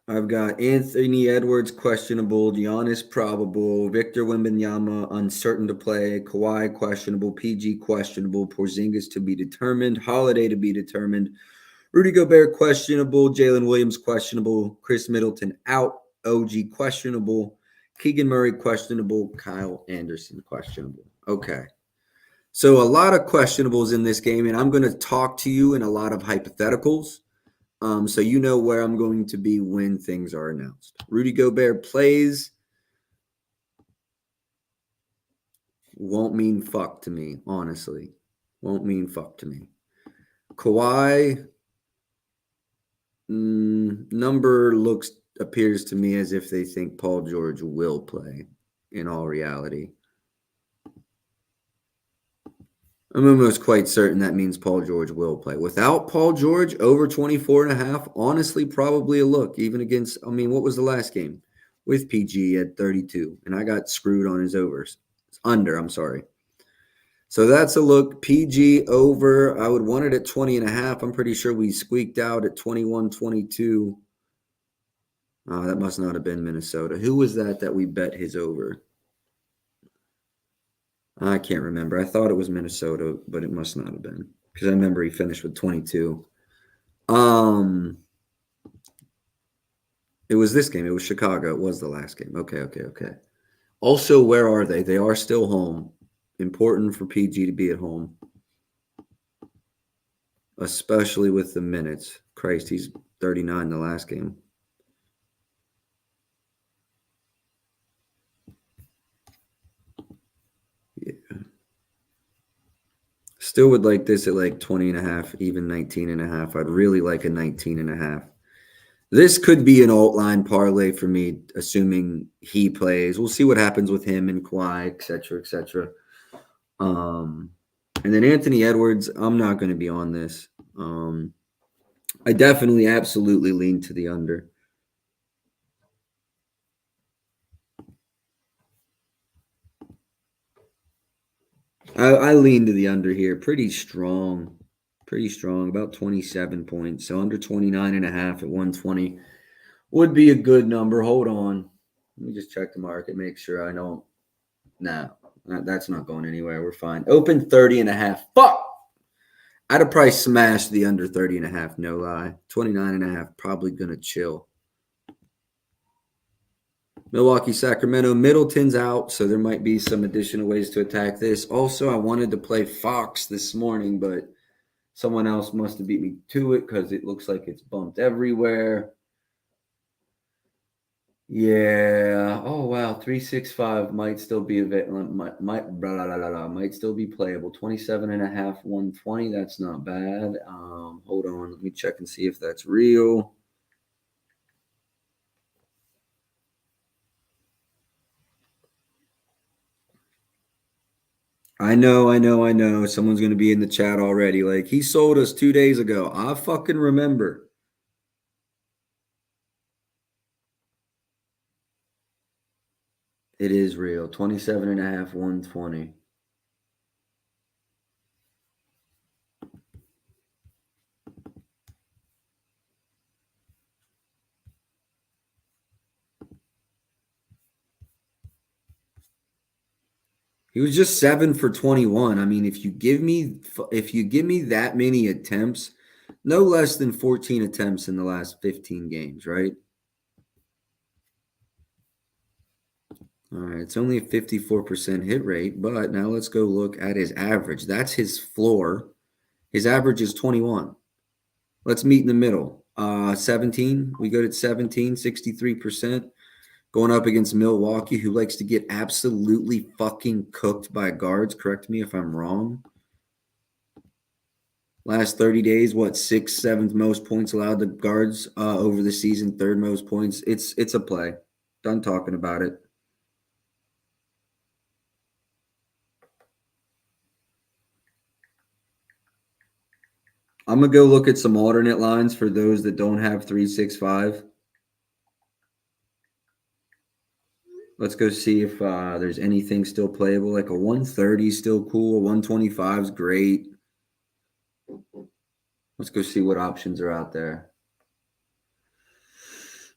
I've got Anthony Edwards questionable, Giannis probable, Victor Wembanyama uncertain to play, Kawhi questionable, PG questionable, Porzingis to be determined, Holiday to be determined, Rudy Gobert questionable, Jalen Williams questionable, Chris Middleton out, OG questionable, Keegan Murray questionable, Kyle Anderson questionable. Okay. So a lot of questionables in this game, and I'm going to talk to you in a lot of hypotheticals. So you know where I'm going to be when things are announced. Rudy Gobert plays. Won't mean fuck to me, honestly. Won't mean fuck to me. Kawhi Number appears to me as if they think Paul George will play in all reality. I'm almost quite certain that means Paul George will play. Without Paul George, over 24.5, honestly, probably a look. Even against, what was the last game? With PG at 32, and I got screwed on his overs. Under, I'm sorry. So that's a look. PG over. I would want it at 20.5. I'm pretty sure we squeaked out at 21-22. That must not have been Minnesota. Who was that we bet his over? I can't remember. I thought it was Minnesota, but it must not have been because I remember he finished with 22. It was this game. It was Chicago. It was the last game. Okay. Also, where are they? They are still home. Important for PG to be at home, especially with the minutes. Christ, he's 39 the last game. Yeah. Still would like this at like 20.5, even 19.5. I'd really like a 19.5. This could be an alt line parlay for me, assuming he plays. We'll see what happens with him and Kawhi, et cetera. And then Anthony Edwards, I'm not going to be on this. I definitely absolutely lean to the under. I lean to the under here. Pretty strong, about 27 points. So under 29.5 at 120 would be a good number. Hold on. Let me just check the market, make sure I don't. Nah, that's not going anywhere. We're fine. Open 30.5. Fuck! I'd have probably smashed the under 30.5, no lie. 29.5, probably going to chill. Milwaukee, Sacramento, Middleton's out, so there might be some additional ways to attack this. Also, I wanted to play Fox this morning, but someone else must have beat me to it because it looks like it's bumped everywhere. Yeah. Oh wow. 365 might still be might still be playable. 27.5, 120. That's not bad. Hold on. Let me check and see if that's real. I know. Someone's gonna be in the chat already. Like, he sold us 2 days ago. I fucking remember. It is real. 27.5, 120. He was just 7 for 21. I mean, if you give me that many attempts, no less than 14 attempts in the last 15 games, right? All right, it's only a 54% hit rate, but now let's go look at his average. That's his floor. His average is 21. Let's meet in the middle. 17. We go to 17, 63%. Going up against Milwaukee, who likes to get absolutely fucking cooked by guards. Correct me if I'm wrong. Last 30 days, what, 6th, 7th most points allowed to guards over the season, 3rd most points. It's a play. Done talking about it. I'm going to go look at some alternate lines for those that don't have 365. Let's go see if there's anything still playable. Like a 130 is still cool. A 125 is great. Let's go see what options are out there.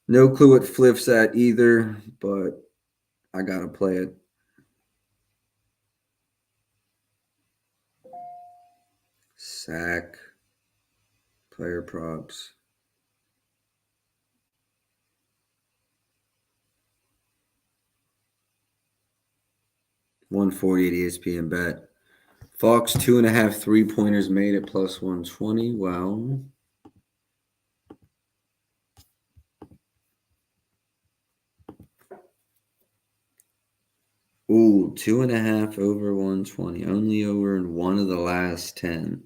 No clue what Fliff's at either, but I got to play it. Sack. Player props. $140 at ESPN bet. Fox 2.5 3-pointers made at plus 120. Wow. Ooh, 2.5 over 120. Only over in one of the last 10.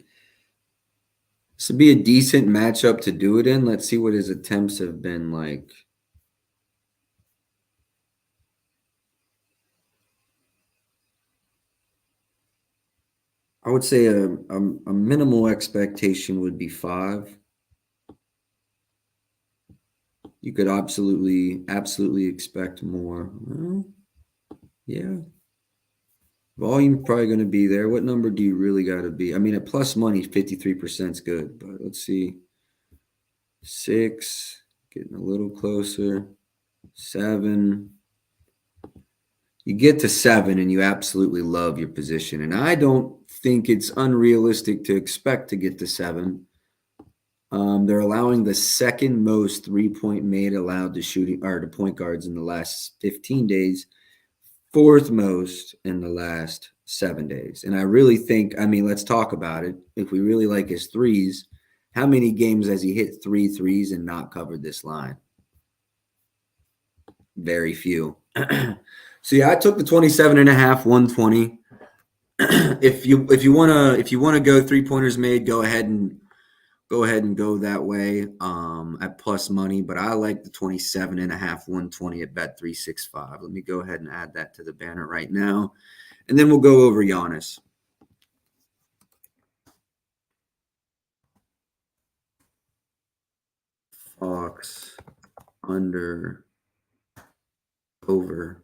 This would be a decent matchup to do it in. Let's see what his attempts have been like. I would say a minimal expectation would be 5. You could absolutely expect more. Well, yeah. Volume probably going to be there. What number do you really got to be? I mean, at plus money, 53% is good, but let's see. 6, getting a little closer. 7. You get to 7 and you absolutely love your position. And I don't think it's unrealistic to expect to get to 7. They're allowing the second most 3-point made allowed to shooting or to point guards in the last 15 days, 4th most in the last 7 days. And I really think, I mean, let's talk about it. If we really like his threes, how many games has he hit 3 threes and not covered this line? Very few. So yeah, I took the 27.5, 120. If you wanna go 3-pointers made, go ahead and go that way at plus money. But I like the 27.5, 120 at Bet365. Let me go ahead and add that to the banner right now, and then we'll go over Giannis. Fox under over.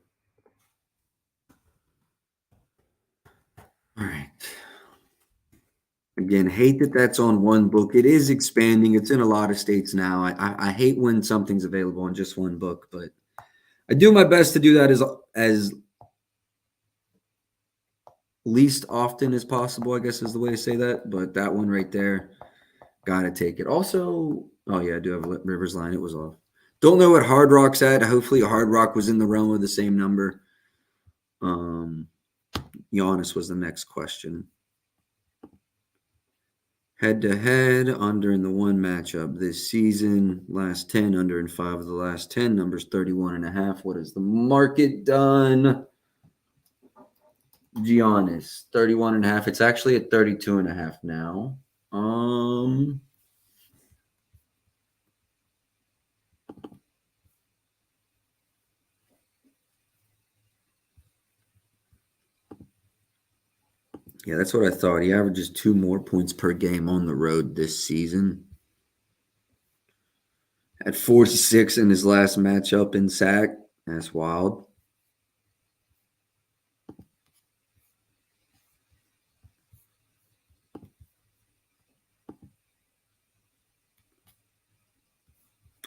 All right. Again, hate that that's on one book. It is expanding. It's in a lot of states now. I hate when something's available on just one book, but I do my best to do that as least often as possible, I guess is the way to say that. But that one right there, gotta take it. Also, oh yeah, I do have a Rivers line. It was off. Don't know what Hard Rock's at. Hopefully Hard Rock was in the realm of the same number. Giannis was the next question. Head-to-head, under in the 1 matchup this season. Last 10, under in 5 of the last 10. Numbers 31.5. What has the market done? Giannis, 31.5. It's actually at 32.5 now. Yeah, that's what I thought. He averages 2 more points per game on the road this season. At 46 in his last matchup in SAC. That's wild.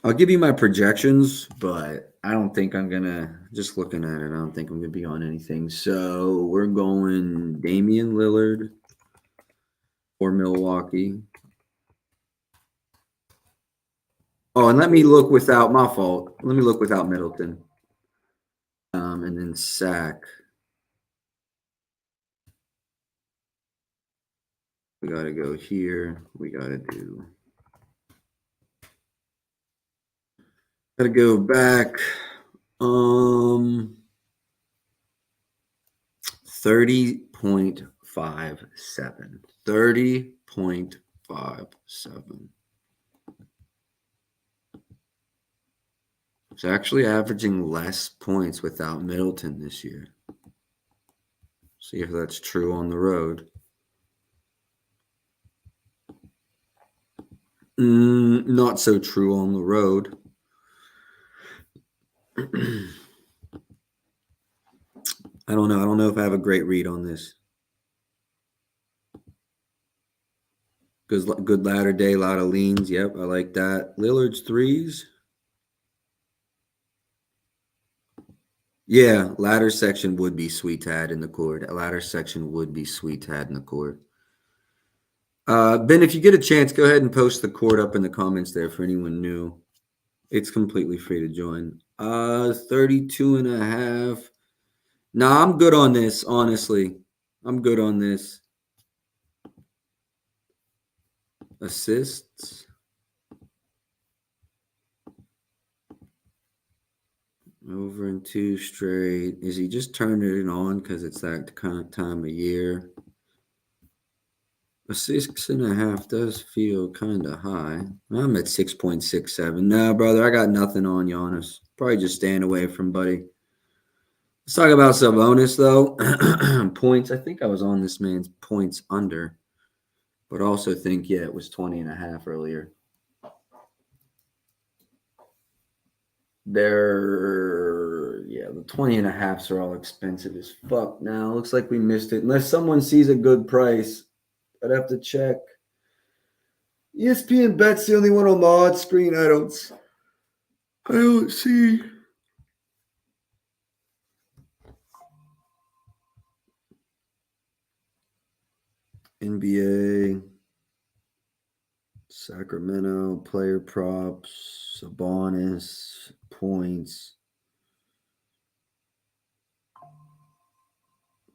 I'll give you my projections, but I don't think I'm going to, just looking at it, I don't think I'm going to be on anything. So we're going Damian Lillard for Milwaukee. Oh, and let me look without, my fault. Let me look without Middleton. And then SAC. We got to go here. We got to do. Got to go back. 30.57. 30.57. It's actually averaging less points without Middleton this year. See if that's true on the road. Not so true on the road. I don't know. I don't know if I have a great read on this. Good ladder day, a lot of leans. Yep, I like that. Lillard's threes. Yeah, ladder section would be sweet tad in the court. A ladder section would be sweet tad in the court. Ben, if you get a chance, go ahead and post the court up in the comments there for anyone new. It's completely free to join. 32.5. Nah, I'm good on this, honestly. I'm good on this. Assists. Over in 2 straight. Is he just turning it on because it's that kind of time of year? A 6.5 does feel kind of high. I'm at 6.67. No, brother, I got nothing on Giannis. Probably just staying away from Buddy. Let's talk about Sabonis, though. Points. I think I was on this man's points under, but also think, yeah, it was 20.5 earlier. The 20.5s are all expensive as fuck now. Looks like we missed it. Unless someone sees a good price, I'd have to check. ESPN Bet's the only one on the odd screen. I don't see. NBA, Sacramento, player props, Sabonis, points.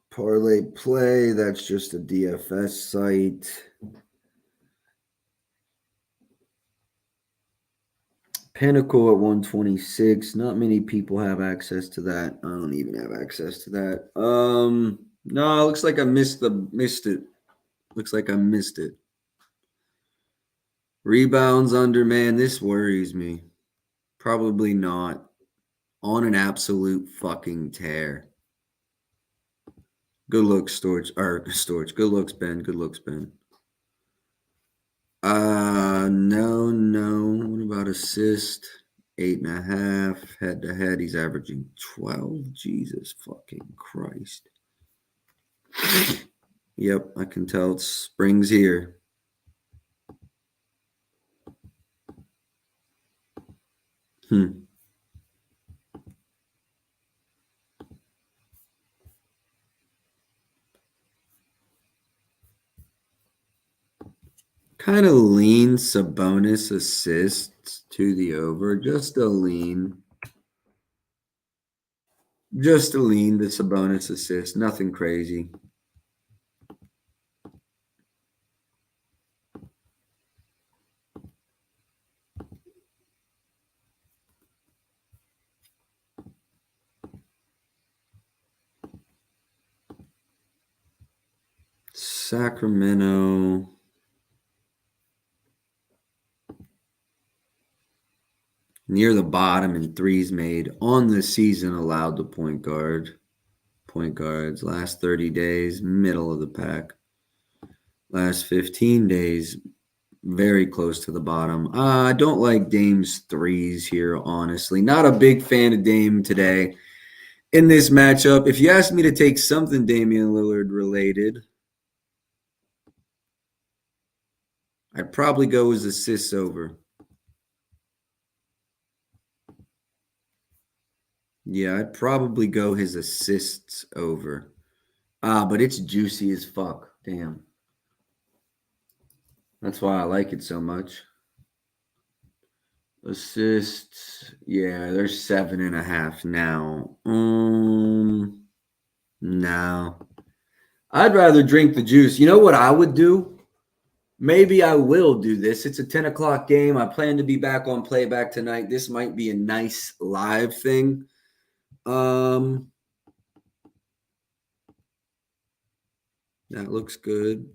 Parlay Play, that's just a DFS site. Pinnacle at 126. Not many people have access to that. I don't even have access to that. No, it looks like I missed it. Looks like I missed it. Rebounds under, man, this worries me. Probably not. On an absolute fucking tear. Good looks, Storage. Good looks, Ben. Good looks, Ben. No. What about assist? 8.5. Head to head, he's averaging 12. Jesus fucking Christ. Yep, I can tell it's spring's here. Kind of lean Sabonis assists to the over. Just a lean. Just a lean the Sabonis assist. Nothing crazy. Sacramento. Near the bottom in threes made on the season allowed to point guards. Last 30 days, middle of the pack. Last 15 days, very close to the bottom. I don't like Dame's threes here, honestly. Not a big fan of Dame today in this matchup. If you ask me to take something Damian Lillard related, I'd probably go as assists over. Yeah, I'd probably go his assists over. But it's juicy as fuck. Damn. That's why I like it so much. Assists. Yeah, they're 7.5 now. No. I'd rather drink the juice. You know what I would do? Maybe I will do this. It's a 10 o'clock game. I plan to be back on playback tonight. This might be a nice live thing. That looks good.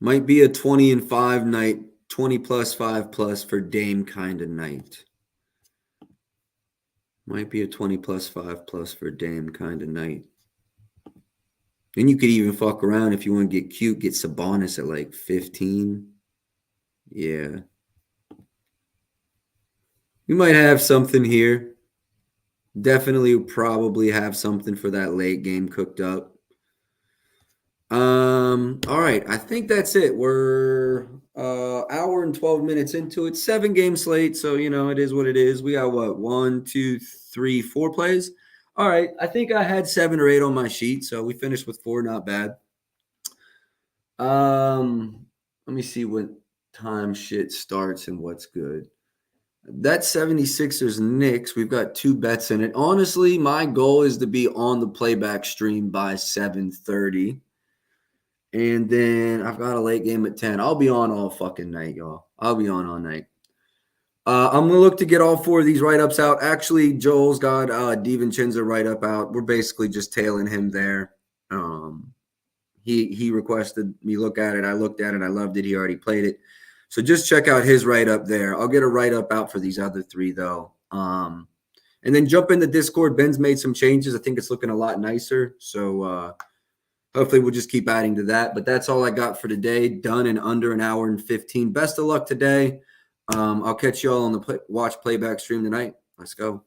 Might be a 20-5 night, 20 plus 5 plus for Dame kind of night. Might be a 20 plus 5 plus for Dame kind of night. And you could even fuck around if you want to get cute, get Sabonis at like 15. Yeah. We might have something here. Definitely probably have something for that late game cooked up. All right. I think that's it. We're hour and 12 minutes into it. 7-game slate. So, it is what it is. We got what? 1, 2, 3, 4 plays. All right. I think I had 7 or 8 on my sheet. So we finished with 4. Not bad. Let me see what time shit starts and what's good. That 76ers Knicks, we've got 2 bets in it. Honestly, my goal is to be on the playback stream by 7:30. And then I've got a late game at 10. I'll be on all fucking night, y'all. I'll be on all night. I'm gonna look to get all 4 of these write-ups out. Actually, Joel's got DiVincenzo write-up out. We're basically just tailing him there. He requested me look at it. I looked at it. I loved it. He already played it. So just check out his write-up there. I'll get a write-up out for these other 3 though. And then jump in the Discord. Ben's made some changes. I think it's looking a lot nicer. So hopefully we'll just keep adding to that. But that's all I got for today. Done in under an hour and 15. Best of luck today. I'll catch you all on the watch playback stream tonight. Let's go.